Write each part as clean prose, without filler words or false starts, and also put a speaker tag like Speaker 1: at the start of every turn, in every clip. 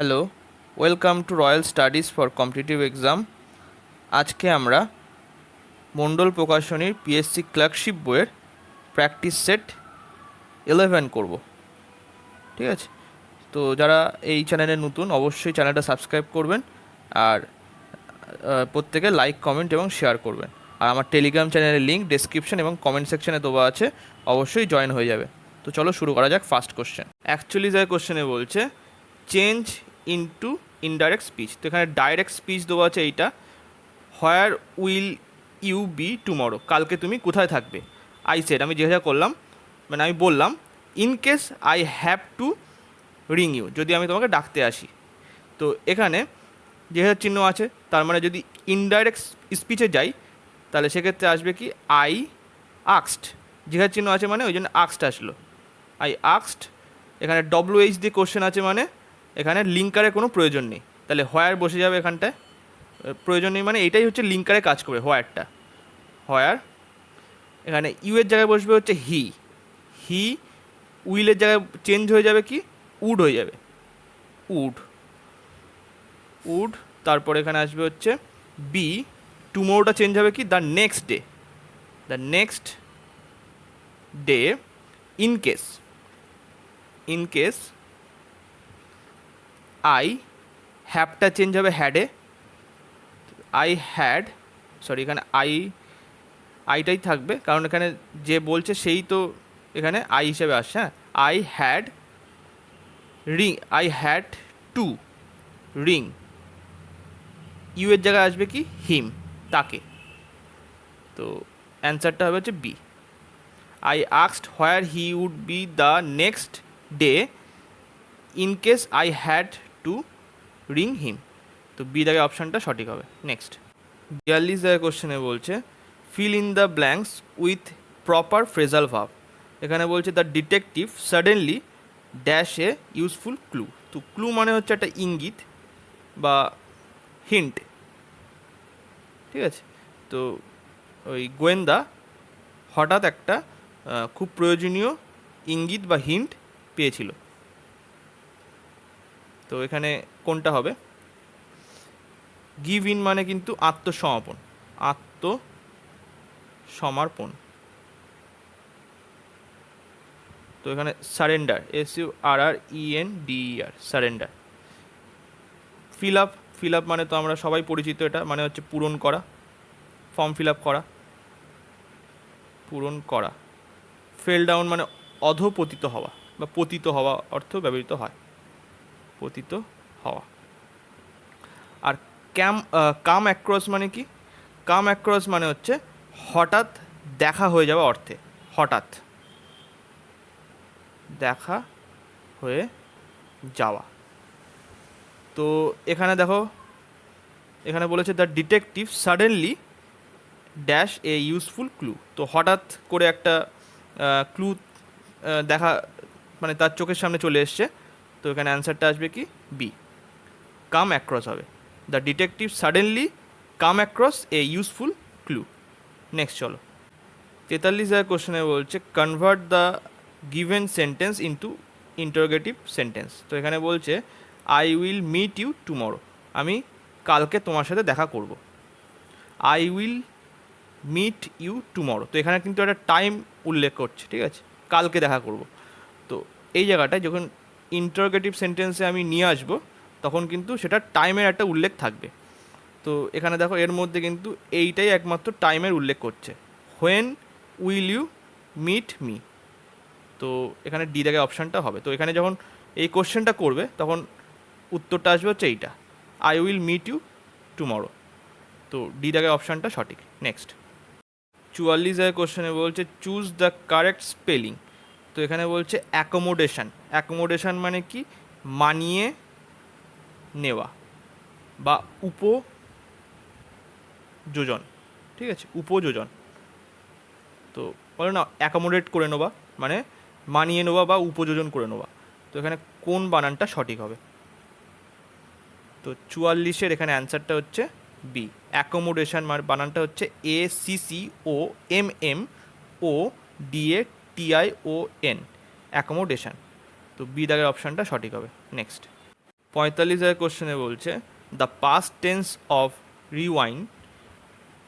Speaker 1: Hello, welcome to royal studies for competitive exam. আজকে আমরা মণ্ডল প্রকাশনীর PSC clerkship বইয়ের practice set 11 করব। ঠিক আছে, তো যারা এই চ্যানেলে নতুন অবশ্যই চ্যানেলটা সাবস্ক্রাইব করবেন আর প্রত্যেকে লাইক কমেন্ট এবং শেয়ার করবেন। আর আমার টেলিগ্রাম চ্যানেলের লিঙ্ক ডেসক্রিপশন এবং কমেন্ট সেকশনে দেওয়া আছে, অবশ্যই জয়েন হয়ে যাবে। তো চলো শুরু করা যাক ফার্স্ট কোশ্চেন। অ্যাকচুয়ালি যা কোশ্চেনে বলছে চেঞ্জ ইনটু ইনডাইরেক্ট স্পিচ। তো এখানে ডাইরেক্ট স্পিচ দেওয়া আছে এইটা, where will you be tomorrow, কালকে তুমি কোথায় থাকবে। আই সেড, আমি যেটা করলাম মানে আমি বললাম, in case I have to ring you, যদি আমি তোমাকে ডাকতে আসি। তো এখানে যেহেতু চিহ্ন আছে, তার মানে যদি ইনডাইরেক্ট স্পিচে যাই তাহলে সেক্ষেত্রে আসবে কি আই আক্সড, যেহেতু চিহ্ন আছে মানে ওই জন্য আক্সড আসলো, আই আক্সড। এখানে ডব্লিউএইচ দিয়ে কোশ্চেন আছে মানে এখানে লিঙ্কারের কোনো প্রয়োজন নেই, তাহলে হোয়ার বসে যাবে এখানটায়, প্রয়োজন নেই মানে এইটাই হচ্ছে লিঙ্কারে কাজ করবে হোয়ারটা। হোয়ার এখানে ইউ এর জায়গায় বসবে হচ্ছে হি, হি উইলের জায়গায় চেঞ্জ হয়ে যাবে কি উড হয়ে যাবে, উড উড। তারপর এখানে আসবে হচ্ছে বি, টুমোরোটা চেঞ্জ হবে কি the next day, the next day. In case, in case I হ্যাভটা চেঞ্জ হবে হ্যাডে, আই হ্যাড, সরি এখানে আইটাই থাকবে কারণ এখানে যে বলছে সেই তো এখানে আই হিসেবে আসছে। হ্যাঁ, I had ring, I had to ring, you এর জায়গায় আসবে কি হিম, তাকে। তো অ্যান্সারটা হবে হচ্ছে B. I asked where he would be the next day in case I had to ring him. তো বি দাগে অপশানটা সঠিক হবে। নেক্সট 42 দাগে কোশ্চেনে বলছে fill in the blanks with proper phrasal verb. এখানে বলছে the detective suddenly dash a useful clue. তো ক্লু মানে হচ্ছে একটা ইঙ্গিত বা হিন্ট, ঠিক আছে। তো ওই গোয়েন্দা হঠাৎ একটা খুব প্রয়োজনীয় ইঙ্গিত বা হিন্ট পেয়েছিল। তো এখানে কোনটা হবে? গিভ ইন মানে কিন্তু আত্মসমর্পণ, আত্মসমর্পণ। তো এখানে surrender, SURRENDER, surrender. Fill up, fill up মানে তো আমরা সবাই পরিচিত, এটা মানে হচ্ছে পূরণ করা, ফর্ম ফিল আপ করা, পূরণ করা। ফেল ডাউন মানে অধপতিত হওয়া বা পতিত হওয়া অর্থ ব্যবহৃত হয়, পতিত হওয়া। আর কাম অ্যাক্রস মানে কি? কাম অ্যাক্রস মানে হচ্ছে হঠাৎ দেখা হয়ে যাওয়া অর্থে, হঠাৎ দেখা হয়ে যাওয়া। তো এখানে দেখো, এখানে বলেছে the detective suddenly dash a useful clue. তো হঠাৎ করে একটা ক্লু দেখা মানে তার চোখের সামনে চলে এসছে। তো এখানে অ্যান্সারটা আসবে কি বি, কাম অ্যাক্রস হবে। The detective suddenly come across a useful clue. Next চলো 43 কোশ্চেনে বলছে convert the given sentence into interrogative sentence. তো এখানে বলছে I will meet you tomorrow, আমি কালকে তোমার সাথে দেখা করব। I will meet you tomorrow, তো এখানে কিন্তু একটা টাইম উল্লেখ করছে, ঠিক আছে, কালকে দেখা করব। তো এই জায়গাটায় যখন ইন্টারোগেটিভ সেন্টেন্সে আমি নিয়ে আসবো তখন কিন্তু সেটা টাইমের একটা উল্লেখ থাকবে। তো এখানে দেখো এর মধ্যে কিন্তু এইটাই একমাত্র টাইমের উল্লেখ করছে, when will you meet me. তো এখানে ডি দাগে অপশানটা হবে। তো এখানে যখন এই কোশ্চেনটা করবে তখন উত্তরটা আসবে হচ্ছে এইটা, I will meet you tomorrow. তো ডি দাগে অপশানটা সঠিক। নেক্সট 44 কোশ্চেনে বলছে চুজ দ্য কারেক্ট স্পেলিং। তো এখানে বলছে অ্যাকোমোডেশন। অ্যাকোমোডেশন মানে কি? মানিয়ে নেওয়া বা উপযোজন, ঠিক আছে, উপযোজন। তো বলো না অ্যাকোমোডেট করে নেওয়া মানে মানিয়ে নেওয়া বা উপযোজন করে নেওয়া। তো এখানে কোন বানানটা সঠিক হবে? তো 44 এখানে অ্যান্সারটা হচ্ছে বি, অ্যাকোমোডেশন বানানটা হচ্ছে ACCOMMODATION, অ্যাকোমোডেশন। তো বি দাগের অপশানটা সঠিক হবে। নেক্সট 45 কোশ্চেনে বলছে the past tense of rewind,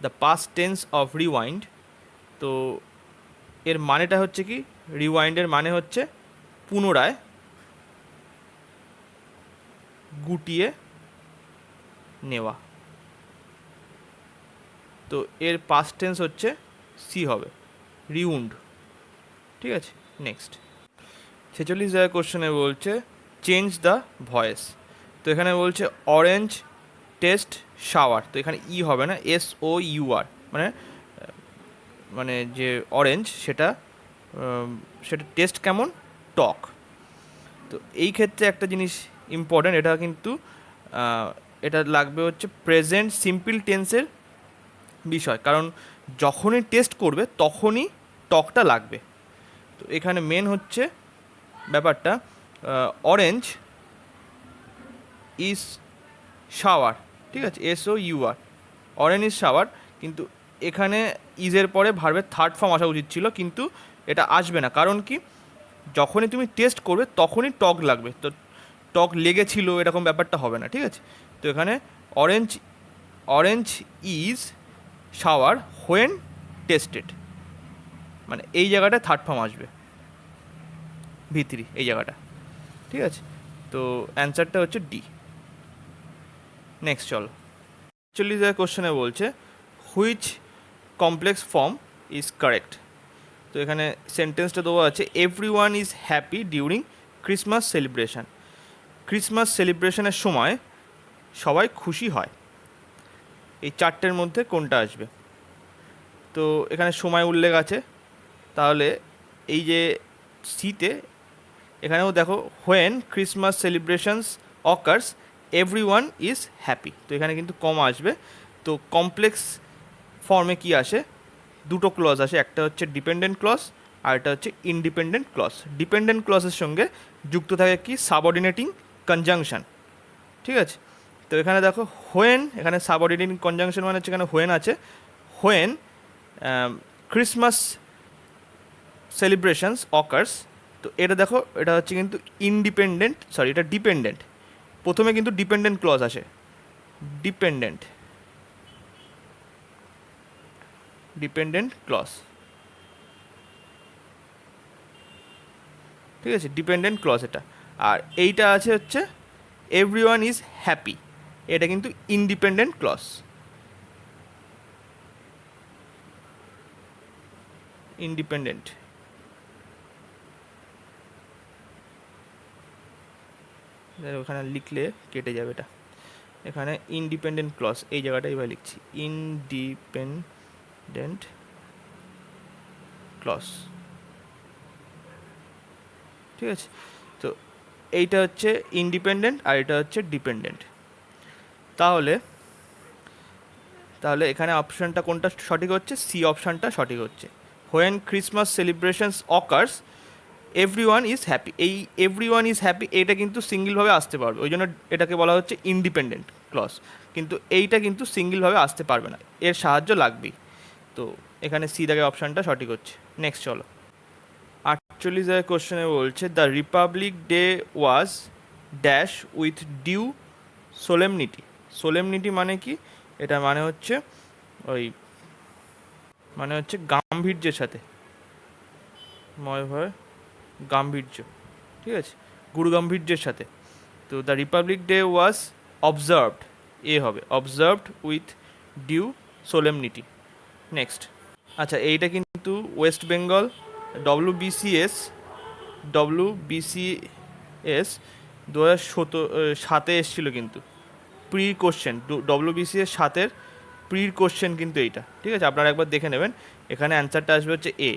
Speaker 1: the past tense of rewind. তো এর মানেটা হচ্ছে কি, রিওয়াইন্ডের মানে হচ্ছে পুনরায়, গুটিয়ে নেওয়া। তো এর পাস্ট টেন্স হচ্ছে সি হবে, রিউন্ড। ঠিক আছে, নেক্সট 46 কোশ্চেনে বলছে চেঞ্জ দ্য ভয়েস। তো এখানে বলছে অরেঞ্জ টেস্ট শাওয়ার। তো এখানে ই হবে না, SOUR, মানে মানে যে অরেঞ্জ সেটা সেটা টেস্ট কেমন, টক। তো এই ক্ষেত্রে একটা জিনিস ইম্পর্ট্যান্ট, এটা কিন্তু এটা লাগবে হচ্ছে প্রেজেন্ট সিম্পল টেন্সের বিষয়, কারণ যখনই টেস্ট করবে তখনই টকটা লাগবে। তো এখানে মেন হচ্ছে ব্যাপারটা অরেঞ্জ ইজ শাওয়ার, ঠিক আছে, SOUR, অরেঞ্জ ইজ শাওয়ার। কিন্তু এখানে ইজের পরে ভার্বের থার্ড ফর্ম আসা উচিত ছিল, কিন্তু এটা আসবে না। কারণ কি, যখনই তুমি টেস্ট করবে তখনই টক লাগবে, তো টক লেগেছিল এরকম ব্যাপারটা হবে না। ঠিক আছে, তো এখানে orange orange is sour when tasted, মানে এই জায়গাটায় থার্ড ফর্ম আসবে, V3 এই জায়গাটা। ঠিক আছে, তো অ্যান্সারটা হচ্ছে ডি। নেক্সট চলো 40 কোশ্চেনে বলছে which complex form is correct. তো এখানে সেন্টেন্সটা দেওয়া আছে everyone is happy during Christmas celebration. Christmas সেলিব্রেশনের সময় সবাই খুশি হয়। এই চারটের মধ্যে কোনটা আসবে? তো এখানে সময় উল্লেখ আছে, তাহলে এই যে সিতে এখানেও দেখো when Christmas celebrations occurs everyone is happy, তো এখানে কিন্তু কম আসবে। তো কমপ্লেক্স ফর্মে কি আসে, দুটো ক্লজ আসে, একটা হচ্ছে ডিপেন্ডেন্ট ক্লজ আর একটা হচ্ছে ইনডিপেন্ডেন্ট ক্লজ। ডিপেন্ডেন্ট ক্লজের সঙ্গে যুক্ত থাকে কি, সাবঅর্ডিনেটিং কনজাংশন। ঠিক আছে, তো এখানে দেখো হোয়েন, এখানে সাবঅর্ডিনেটিং কনজাংশন মানে হচ্ছে এখানে হোয়েন আছে, হোয়েন ক্রিসমাস সেলিব্রেশনস অকার্স। তো এটা দেখো, এটা হচ্ছে কিন্তু ইনডিপেন্ডেন্ট, সরি এটা ডিপেন্ডেন্ট। প্রথমে কিন্তু ডিপেন্ডেন্ট ক্লজ আসে, ডিপেন্ডেন্ট ডিপেন্ডেন্ট ক্লজ। ঠিক আছে, ডিপেন্ডেন্ট ক্লজ এটা। আর এইটা আছে হচ্ছে এভরিওয়ান ইজ হ্যাপি, এটা কিন্তু ইনডিপেন্ডেন্ট ক্লজ, ইন্ডিপেন্ডেন্ট। ওখানে লিখলে কেটে যাবে এটা, এখানে ইনডিপেন্ডেন্ট ক্লজ এই জায়গাটা এবার লিখছি, ইনডিপেন্ডেন্ট ক্লজ। ঠিক আছে, তো এইটা হচ্ছে ইন্ডিপেন্ডেন্ট আর এটা হচ্ছে ডিপেন্ডেন্ট। তাহলে তাহলে এখানে অপশানটা কোনটা সঠিক হচ্ছে, সি অপশানটা সঠিক হচ্ছে। When Christmas celebrations occurs everyone is happy, এই এভরিওয়ান ইজ হ্যাপি এটা কিন্তু সিঙ্গেলভাবে আসতে পারবে, ওই জন্য এটাকে বলা হচ্ছে ইন্ডিপেন্ডেন্ট ক্লজ। কিন্তু এইটা কিন্তু সিঙ্গেলভাবে আসতে পারবে না, এর সাহায্য লাগবেই। তো এখানে সি দাগের অপশানটা সঠিক হচ্ছে। নেক্সট চলো 48 কোশ্চেনে বলছে the Republic Day was dash with due solemnity. Solemnity মানে কি, এটা মানে হচ্ছে ওই মানে হচ্ছে গাম্ভীর্যের সাথে, ময়ভয় গাম্ভীর্য, ঠিক আছে, গুরু গাম্ভীর্যের সাথে। তো the Republic Day was observed, A হবে observed with due solemnity. Next, আচ্ছা এইটা কিন্তু ওয়েস্ট বেঙ্গল WBCS 2017 এসেছিলো কিন্তু pre question, WBCS 7 pre question কিন্তু এইটা। ঠিক আছে, আপনারা একবার দেখে নেবেন, এখানে অ্যান্সারটা আসবে হচ্ছে এ,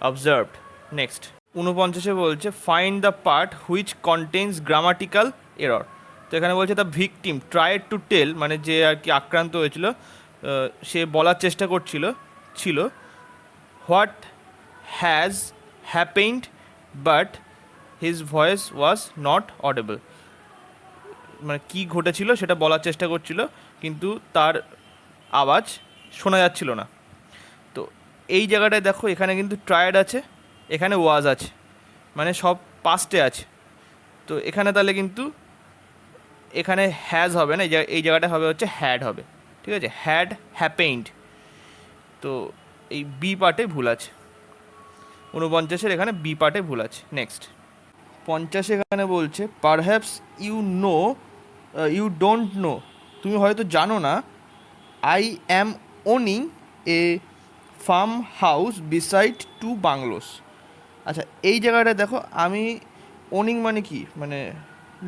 Speaker 1: অবজার্ভড। নেক্সট 49 বলছে find the part which contains grammatical error. তো এখানে বলছে the victim tried to tell, মানে যে আর কি আক্রান্ত হয়েছিল সে বলার চেষ্টা ছিল what has happened but his voice was not audible, মানে কী ঘটেছিল সেটা বলার চেষ্টা করছিল কিন্তু তার আওয়াজ শোনা যাচ্ছিল না। তো এই জায়গাটায় দেখো এখানে কিন্তু ট্রায়েড আছে, এখানে ওয়াজ আছে, মানে সব পাস্টে আছে। তো এখানে তাহলে কিন্তু এখানে হ্যাজ হবে না, এই জায়গাটা হবে হচ্ছে হ্যাড হবে, ঠিক আছে, হ্যাড হ্যাপেন্ড। তো এই বি পার্টে ভুল আছে, 49-এর এখানে বি পার্টে ভুল আছে। নেক্সট 50 এখানে বলছে perhaps you know, you don't know, তুমি হয়তো জানো না, I am owning a farm house beside two bungalows. আচ্ছা এই জায়গাটা দেখো, আমি ওনিং মানে কি, মানে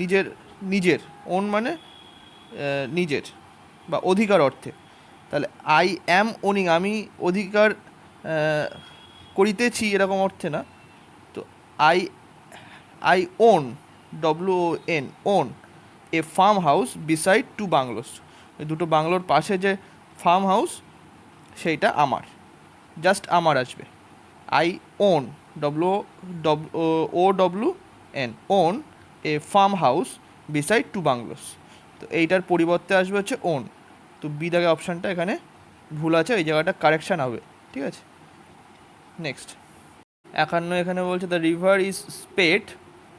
Speaker 1: নিজের, নিজের ওন মানে নিজের বা অধিকার অর্থে, তাহলে আই অ্যাম ওনিং আমি অধিকার করিতেছি এরকম অর্থে না। তো I I own, W O N, own a farm house beside two bungalows, ওই দুটো বাংলোর পাশে যে ফার্ম হাউস সেইটা আমার, জাস্ট আমার আসবে। I own, W O W N, own a farm house beside two bungalows. তো এইটার পরিবর্তে আসবে হচ্ছে ওন। তো বি দাগে অপশানটা এখানে ভুল আছে, এই জায়গাটা কারেকশান হবে, ঠিক আছে। নেক্সট 51 এখানে বলছে দ্য রিভার ইজ স্পেড,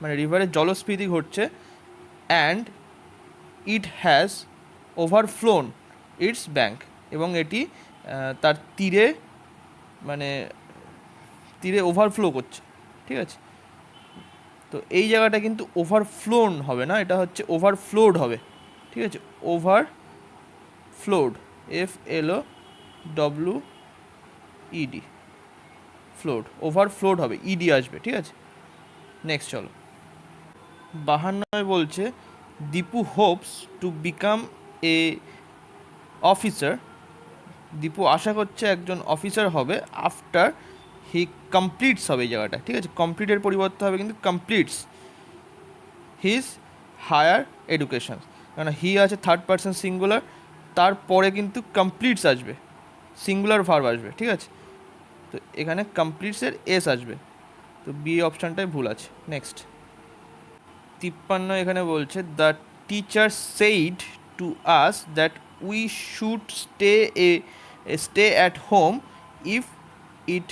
Speaker 1: মানে রিভারের জলস্ফীতি ঘটছে, and it has overflown its bank, এবং এটি তার তীরে, মানে তীরে ওভারফ্লো করছে, ঠিক আছে। তো এই জায়গাটা কিন্তু ওভারফ্লোন হবে না, এটা হচ্ছে ওভারফ্লোড হবে, ঠিক আছে, ওভারফ্লোড, FLOWED, ফ্লোড, ওভারফ্লোড হবে, ইডি আসবে, ঠিক আছে। নেক্সট চলো 52 বলছে Dipu hopes to become a officer, Dipu আশা করছে একজন অফিসার হবে, আফটার হি কমপ্লিটস হবে এই জায়গাটা, ঠিক আছে, কমপ্লিটের পরিবর্তে হবে কিন্তু কমপ্লিটস হিজ হায়ার এডুকেশন, কারণ হি আছে থার্ড পারসন সিঙ্গুলার, তারপরে কিন্তু কমপ্লিটস আসবে, সিঙ্গুলার ভার্ব আসবে, ঠিক আছে। তো এখানে কমপ্লিটসের এস আসবে, তো বি অপশানটাই ভুল আছে। নেক্সট 53 এখানে বলছে the teacher said to us that we should stay at home if it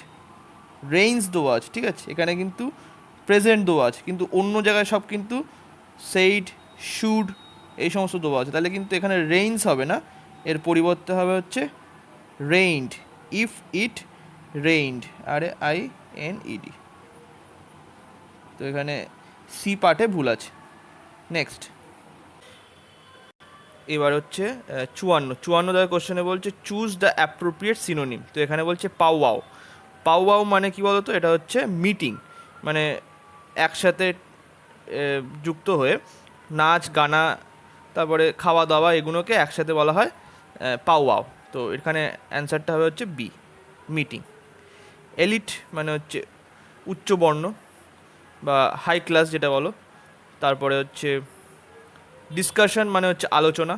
Speaker 1: rains দো আজ, ঠিক আছে, এখানে কিন্তু প্রেজেন্ট দো আজ, কিন্তু অন্য জায়গায় সব কিন্তু সেইড, শুড এই সমস্ত দো আছে, তাহলে কিন্তু এখানে রেইনস হবে না, এর পরিবর্তে হবে হচ্ছে rained, if it rained, RAINED। তো এখানে সি পার্টে ভুল আছে। নেক্সট এবার হচ্ছে 54 দাগে কোশ্চেনে বলছে চুজ দ্য অ্যাপ্রোপ্রিয়েট সিনোনিম, তো এখানে বলছে পাওয়াও। পাওয়াও মানে কি বলতো, এটা হচ্ছে মিটিং, মানে একসাথে যুক্ত হয়ে নাচ গানা, তারপরে খাওয়া দাওয়া, এগুলোকে একসাথে বলা হয় পাওয়াও। তো এখানে অ্যান্সারটা হবে হচ্ছে বি, মিটিং। এলিট মানে হচ্ছে উচ্চবর্ণ বা হাই ক্লাস যেটা বলো, তারপরে হচ্ছে ডিসকাশন মানে হচ্ছে আলোচনা,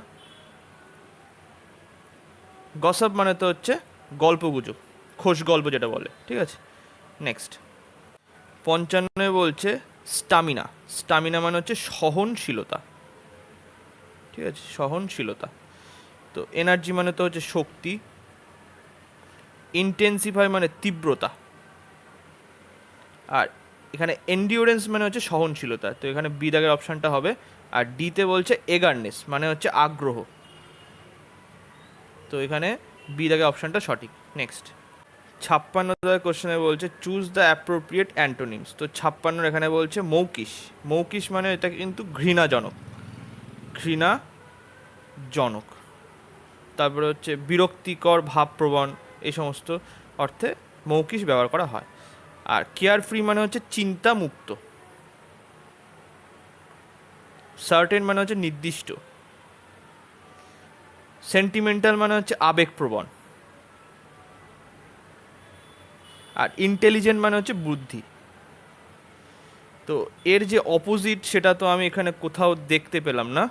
Speaker 1: গসপ মানে তো হচ্ছে গল্পগুজব, খোশ গল্প যেটা বলে, ঠিক আছে। নেক্সট 55 বলছে স্টামিনা, স্টামিনা মানে হচ্ছে সহনশীলতা, ঠিক আছে, সহনশীলতা। তো এনার্জি মানে তো হচ্ছে শক্তি, ইন্টেন্সিফাই মানে তীব্রতা, আর এখানে এন্ডিওরেন্স মানে হচ্ছে সহনশীলতা, তো এখানে বি দাগের অপশানটা হবে। আর ডিতে বলছে এগারনেস মানে হচ্ছে আগ্রহ, তো এখানে বি দাগের অপশানটা সঠিক। নেক্সট 56 দাগের কোশ্চেনে বলছে চুজ দ্য অ্যাপ্রোপ্রিয়েট অ্যান্টোনিমস, তো 56 এখানে বলছে মৌকিস, মৌকিস মানে এটা কিন্তু ঘৃণাজনক, ঘৃণাজনক, তারপরে হচ্ছে বিরক্তিকর, ভাবপ্রবণ, এই সমস্ত অর্থে মৌখিক ব্যবহার করা হয়। আর কেয়ার ফ্রি মানে হচ্ছে চিন্তা মুক্ত, সার্টেন মানে হচ্ছে নির্দিষ্ট, সেন্টিমেন্টাল মানে হচ্ছে আবেগপ্রবণ, আর ইন্টেলিজেন্ট মানে হচ্ছে বুদ্ধি। তো এর যে অপোজিট সেটা তো আমি এখানে কোথাও দেখতে পেলাম না,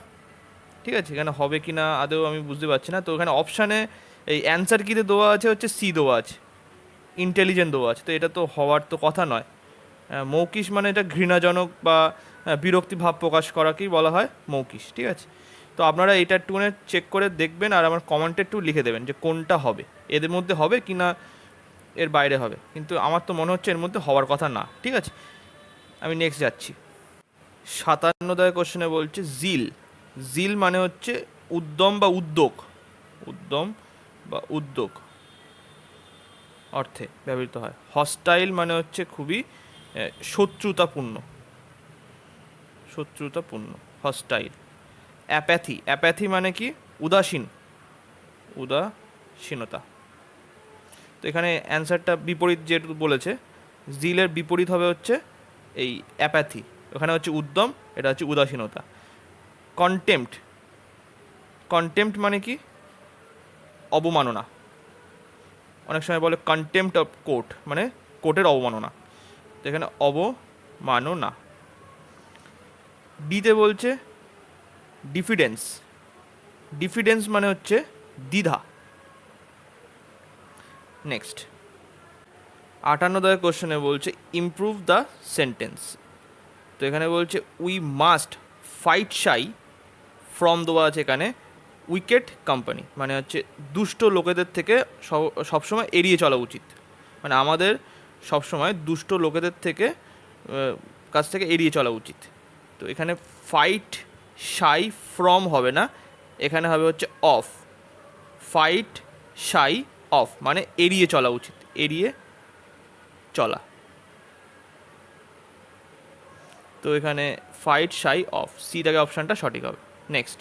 Speaker 1: ঠিক আছে, এখানে হবে কি না আদৌ আমি বুঝতে পারছি না। তো এখানে অপশানে এই অ্যান্সার কিতে দেওয়া আছে হচ্ছে সি দেওয়া আছে, ইন্টেলিজেন্ট দেওয়া আছে, তো এটা তো হওয়ার তো কথা নয়। মৌখিক মানে এটা ঘৃণাজনক বা বিরক্তি ভাব প্রকাশ করাকেই বলা হয় মৌখিক, ঠিক আছে। তো আপনারা এটা একটুখানি চেক করে দেখবেন আর আমার কমেন্টে একটু লিখে দেবেন যে কোনটা হবে, এদের মধ্যে হবে কি না এর বাইরে হবে, কিন্তু আমার তো মনে হচ্ছে এর মধ্যে হওয়ার কথা না, ঠিক আছে। আমি নেক্সট যাচ্ছি 57 দাগের কোশ্চেনে বলছে জিল, জিল মানে হচ্ছে উদ্যম বা উদ্যোগ, উদ্যম বা উদ্যোগ অর্থে ব্যবহৃত হয়। হস্টাইল মানে হচ্ছে খুবই শত্রুতাপূর্ণ, শত্রুতাপূর্ণ হস্টাইল। অ্যাপ্যাথি, অ্যাপ্যাথি মানে কি উদাসীন, উদাসীনতা। তো এখানে অ্যান্সারটা বিপরীত যেটু বলেছে, জিলের বিপরীত হবে হচ্ছে এই অ্যাপ্যাথি, ওখানে হচ্ছে উদ্যম, এটা হচ্ছে উদাসীনতা। কন্টেম্পট, কন্টেম্পট মানে কি অবমাননা, অনেক সময় বলে কন্টেম্পট অফ কোর্ট, মানে কোর্টের অবমাননা, তো এখানে অবমাননা। ডিতে বলছে ডিফিডেন্স, ডিফিডেন্স মানে হচ্ছে দ্বিধা। নেক্সট 58 কোশ্চেনে বলছে ইমপ্রুভ দ্য সেন্টেন্স। তো এখানে বলছে we must fight shy from, দেওয়া আছে এখানে উইকেট কোম্পানি, মানে হচ্ছে দুষ্ট লোকেদের থেকে সবসময় এড়িয়ে চলা উচিত, মানে আমাদের সবসময় দুষ্ট লোকেদের থেকে কাছ থেকে এড়িয়ে চলা উচিত। তো এখানে ফাইট শাই ফ্রম হবে না, এখানে হবে হচ্ছে অফ, ফাইট শাই অফ মানে এড়িয়ে চলা উচিত, এড়িয়ে চলা। তো এখানে ফাইট শাই অফ, সি থেকে অপশানটা সঠিক হবে। নেক্সট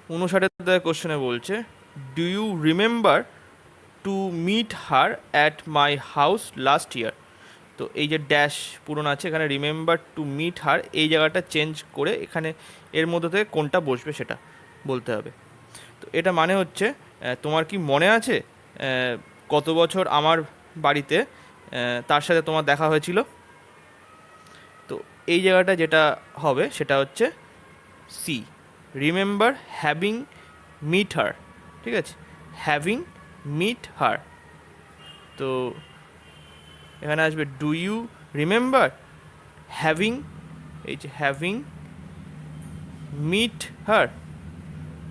Speaker 1: 59 কোশ্চেনে বলছে do you remember to meet her at my house last year. তো এই যে ড্যাশ পূরণ আছে এখানে রিমেম্বার টু মিট হার, এই জায়গাটা চেঞ্জ করে এখানে এর মধ্যে থেকে কোনটা বসবে সেটা বলতে হবে। তো এটা মানে হচ্ছে তোমার কি মনে আছে গত বছর আমার বাড়িতে তার সাথে তোমার দেখা হয়েছিল। তো এই জায়গাটা যেটা হবে সেটা হচ্ছে C, remember having meet her, ঠিক আছে, হ্যাভিং মিট হার। তো এখানে আসবে ডু ইউ রিমেম্বার হ্যাভিং, এই যে হ্যাভিং মিট হার,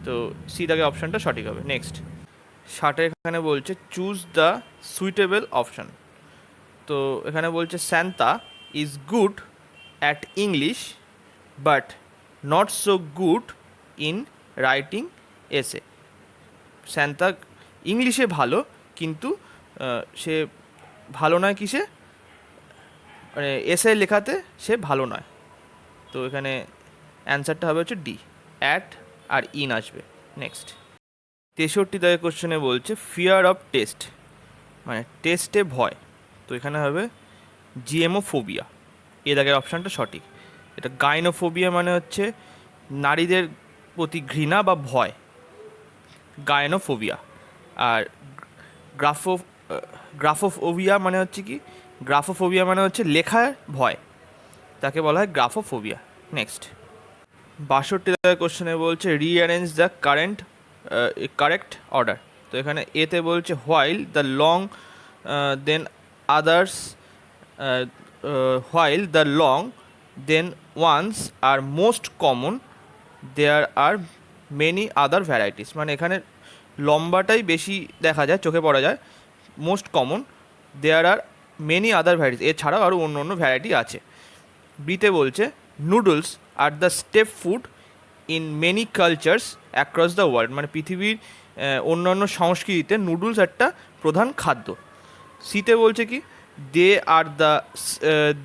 Speaker 1: তো সি দাগে অপশানটা সঠিক হবে। নেক্সট 60 এখানে বলছে চুজ দ্য সুইটেবল অপশান। তো এখানে বলছে Santa is good at English but not so good in writing essay. Santa ইংলিশে ভালো কিন্তু সে ভালো নয় কিসে, মানে এসে লেখাতে সে ভালো নয়। তো এখানে অ্যান্সারটা হবে হচ্ছে ডি, অ্যাট আর ইন আসবে। নেক্সট 63 কোশ্চেনে বলছে ফিয়ার অফ টেস্ট, মানে টেস্টে ভয়। তো এখানে হবে জিএমোফোবিয়া, এ দাগের অপশানটা সঠিক। এটা গাইনোফোবিয়া মানে হচ্ছে নারীদের প্রতি ঘৃণা বা ভয়, গাইনোফোবিয়া। আর গ্রাফোফোবিয়া মানে হচ্ছে কি, গ্রাফোফোবিয়া মানে হচ্ছে লেখার ভয়, তাকে বলা হয় গ্রাফোফোবিয়া। নেক্সট 62 কোশ্চেনে বলছে রিঅ্যারেঞ্জ দ্য কারেক্ট অর্ডার। তো এখানে এতে বলছে while the long than others, while the long then ones are most common there are many other varieties, মানে এখানে লম্বাটাই বেশি দেখা যায়, চোখে পড়া যায়, most common there are many other varieties, এছাড়াও আরও অন্য অন্য ভ্যারাইটি আছে। বিতে বলছে noodles are the staple food in many cultures across the world, মানে পৃথিবীর অন্যান্য সংস্কৃতিতে নুডলস একটা প্রধান খাদ্য। সিতে বলছে কি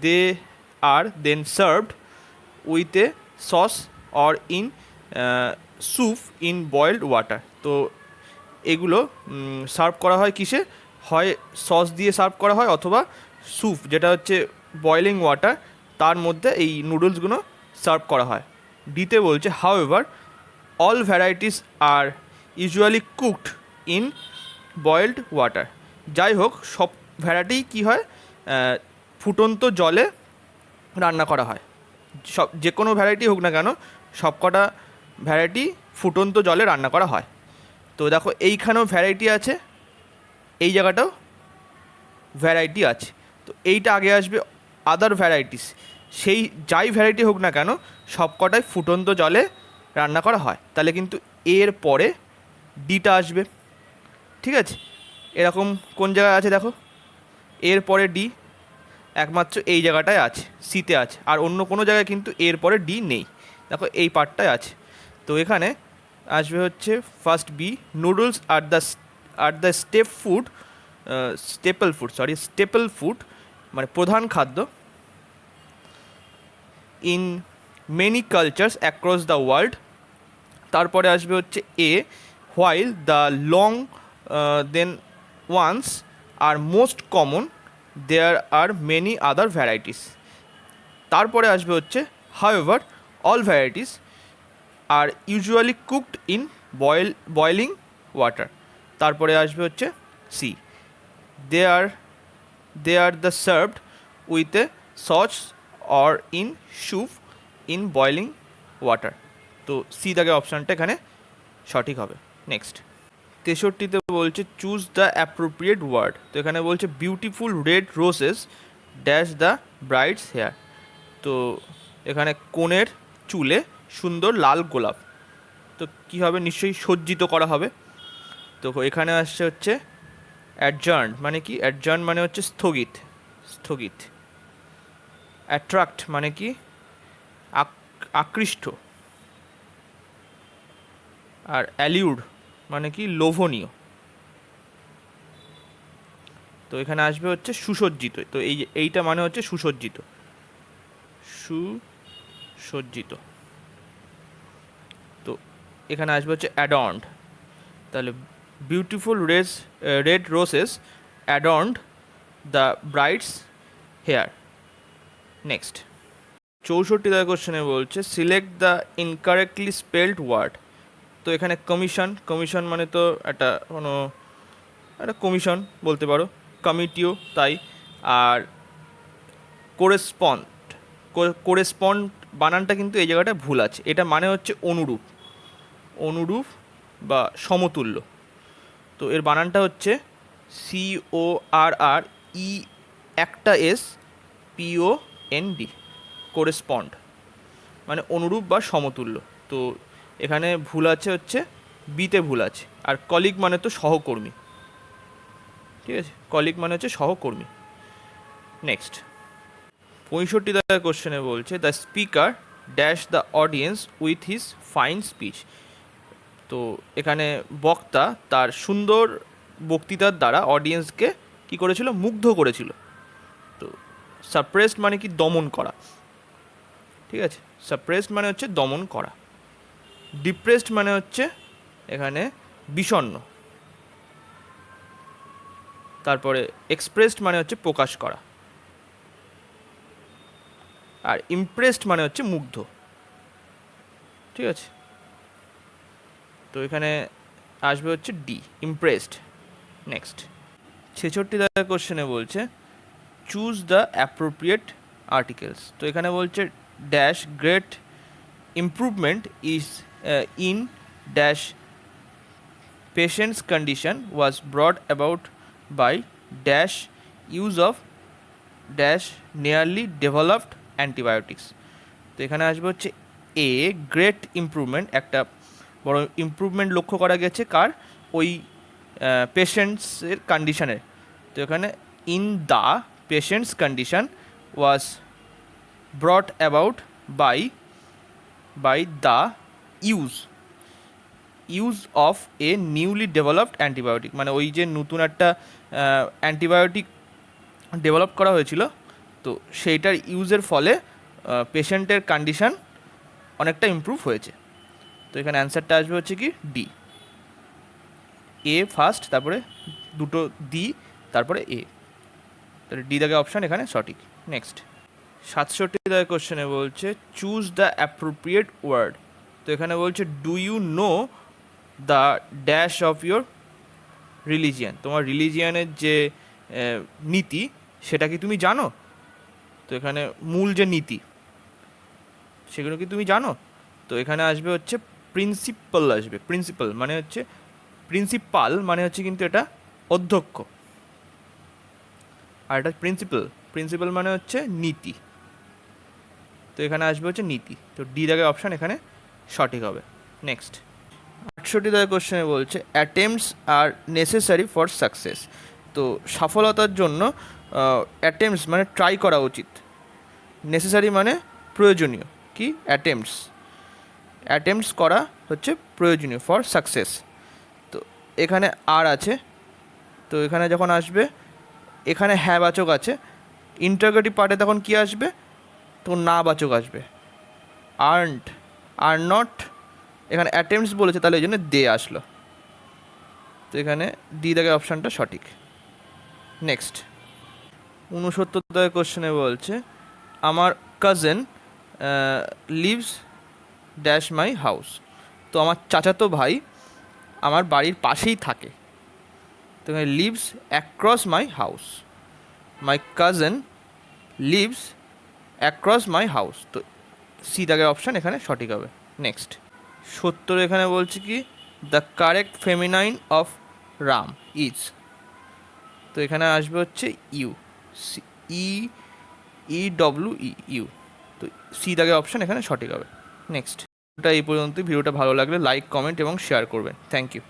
Speaker 1: they are then served with a sauce or in soup in boiled water. তো এগুলো সার্ভ করা হয় কিসে, হয় সস দিয়ে সার্ভ করা হয় অথবা স্যুপ যেটা হচ্ছে বয়েলিং ওয়াটার, তার মধ্যে এই নুডলসগুলো সার্ভ করা হয়। ডিতে বলছে however all varieties are usually cooked in boiled water. যাই হোক সব ভ্যারাইটি কী হয়, ফুটন্ত জলে রান্না করা হয়, সব যে কোনো ভ্যারাইটি হোক না কেন সব কটা ভ্যারাইটি ফুটন্ত জলে রান্না করা হয়। তো দেখো এইখানেও ভ্যারাইটি আছে, এই জায়গাটাও ভ্যারাইটি আছে, তো এইটা আগে আসবে আদার ভ্যারাইটিস, সেই যাই ভ্যারাইটি হোক না কেন সব কটাই ফুটন্ত জলে রান্না করা হয়, তাহলে কিন্তু এর পরে ডিটা আসবে, ঠিক আছে। এরকম কোন জায়গায় আছে দেখো, এর পরে ডি একমাত্র এই জায়গাটায় আছে, সিতে আছে, আর অন্য কোনো জায়গায় কিন্তু এর পরে ডি নেই, দেখো এই পার্টটায় আছে। তো এখানে আসবে হচ্ছে first B, noodles are the staple food মানে প্রধান খাদ্য in many cultures across the world. তারপরে আসবে হচ্ছে A, while the long then ones are most common there are many other varieties. তারপরে আসবে হচ্ছে however all varieties are usually cooked in boiling water. তারপরে আসবে হচ্ছে C, they are the served with a sauce or in soup in boiling water. তো C দাগে অপশানটা এখানে সঠিক হবে। নেক্সট 63তে বলছে চুজ দ্য অ্যাপ্রোপ্রিয়েট ওয়ার্ড। তো এখানে বলছে beautiful red roses dash the bride's hair. তো এখানে কনের চুলে সুন্দর লাল গোলাপ। তো কী হবে, নিশ্চয়ই সজ্জিত করা হবে। তো এখানে আসছে হচ্ছে অ্যাডজার্ন মানে কি, অ্যাডজার্ন মানে হচ্ছে স্থগিত, স্থগিত। অ্যাট্রাক্ট মানে কি আকৃষ্ট, আর অ্যালিউড মানে কি লোভনীয়। তো এখানে আসবে হচ্ছে সুসজ্জিত। তো এইটা মানে হচ্ছে সুসজ্জিত, সুসজ্জিত। তো এখানে আসবে হচ্ছে অ্যাডর্নড। তাহলে beautiful red roses adorned the bride's hair. Next 64 কোশ্চেনে বলছে select the incorrectly spelled word. তো এখানে কমিশন মানে তো একটা কমিশন বলতে পারো, কমিটিও তাই। আর কোরেসপন্ড বানানটা কিন্তু এই জায়গাটা ভুল আছে, এটা মানে হচ্ছে অনুরূপ বা সমতুল্য। তো এর বানানটা হচ্ছে CORRE একটা SPOND, কোরেসপন্ড মানে অনুরূপ বা সমতুল্য। তো এখানে ভুল আছে হচ্ছে বিতে ভুল আছে। আর কলিগ মানে তো সহকর্মী, ঠিক আছে, কলিগ মানে হচ্ছে সহকর্মী। নেক্সট 65 কোশ্চেনে বলছে the speaker dash the audience with his fine speech. তো এখানে বক্তা তার সুন্দর বক্তৃতার দ্বারা অডিয়েন্সকে কি করেছিল, মুগ্ধ করেছিল। তো সাপ্রেসড মানে কি দমন করা, ঠিক আছে, সাপ্রেসড মানে হচ্ছে দমন করা। ডিপ্রেসড মানে হচ্ছে এখানে বিষণ্ণ। তারপরে এক্সপ্রেসড মানে হচ্ছে প্রকাশ করা। আর ইমপ্রেসড মানে হচ্ছে মুগ্ধ, ঠিক আছে। তো এখানে আসবে হচ্ছে ডি, ইমপ্রেসড। নেক্সট 66 কোশ্চেনে বলছে চুজ দ্য অ্যাপ্রোপ্রিয়েট আর্টিকেলস। তো এখানে বলছে dash great improvement is in dash patient's condition was brought about by dash use of dash nearly developed antibiotics. তো এখানে আসবে হচ্ছে এ, গ্রেট ইমপ্রুভমেন্ট, একটা বড় ইমপ্রুভমেন্ট লক্ষ্য করা গেছে কার, ওই পেশেন্টসের কন্ডিশনের। তো এখানে in the patient's condition was brought about by the use of a newly developed antibiotic. মানে ওই যে নতুন একটা অ্যান্টিবায়োটিক ডেভেলপ করা হয়েছিল, তো সেইটার ইউজের ফলে পেশেন্টের কন্ডিশন অনেকটা ইমপ্রুভ হয়েছে। তো এখানে অ্যান্সারটা আসবে হচ্ছে কি ডি, এ ফার্স্ট, তারপরে দুটো ডি, তারপরে এ। তাহলে ডি দাগে অপশান এখানে সঠিক। নেক্সট 67 কোশ্চেনে বলছে চুজ দ্য অ্যাপ্রোপ্রিয়েট ওয়ার্ড। তো এখানে বলছে do you know the dash of your religion. তোমার রিলিজিয়ানের যে নীতি সেটা কি তুমি জানো। তো এখানে মূল যে নীতি সেগুলো কি তুমি জানো। তো এখানে আসবে হচ্ছে প্রিন্সিপাল, আসবে প্রিন্সিপাল মানে হচ্ছে প্রিন্সিপাল মানে হচ্ছে কিন্তু এটা অধ্যক্ষ, আর এটা প্রিন্সিপাল মানে হচ্ছে নীতি। তো এখানে আসবে হচ্ছে নীতি। তো ডি দাগের অপশান এখানে সঠিক হবে। নেক্সট 68 কোশ্চেনে বলছে attempts R necessary for success. তো সফলতার জন্য অ্যাটেম্পটস মানে ট্রাই করা উচিত, নেসেসারি মানে প্রয়োজনীয়, কি অ্যাটেম্পটস। অ্যাটেম্পটস করা হচ্ছে প্রয়োজনীয় ফর সাকসেস। তো এখানে আর আছে, তো এখানে যখন আসবে এখানে হ্যাঁ বাচক আছে, ইন্টারোগেটিভ পার্টে তখন কি আসবে, তো না বাচক আসবে। আর্নড, আর নট, এখানে অ্যাটেম্পটস বলেছে তাহলে এই জন্য দে আসলো, তো এখানে ডি দাগের অপশানটা সঠিক। নেক্সট 69 দাগের কোশ্চেনে বলছে আমার cousin lives dash my house. তো আমার চাচাতো ভাই আমার বাড়ির পাশেই থাকে, তো এখানে lives across my house, my cousin lives across my house, তো সি দাগের অপশান এখানে সঠিক হবে। নেক্সট 70 এখানে বলছে কি the correct feminine of Ram is, তো এখানে আসবে হচ্ছে ewe, E E W E ewe, তো সি দাগের অপশান এখানে সঠিক হবে। নেক্সট, এই পর্যন্ত। ভিডিওটা ভালো লাগলে লাইক, কমেন্ট এবং শেয়ার করবেন। Thank you.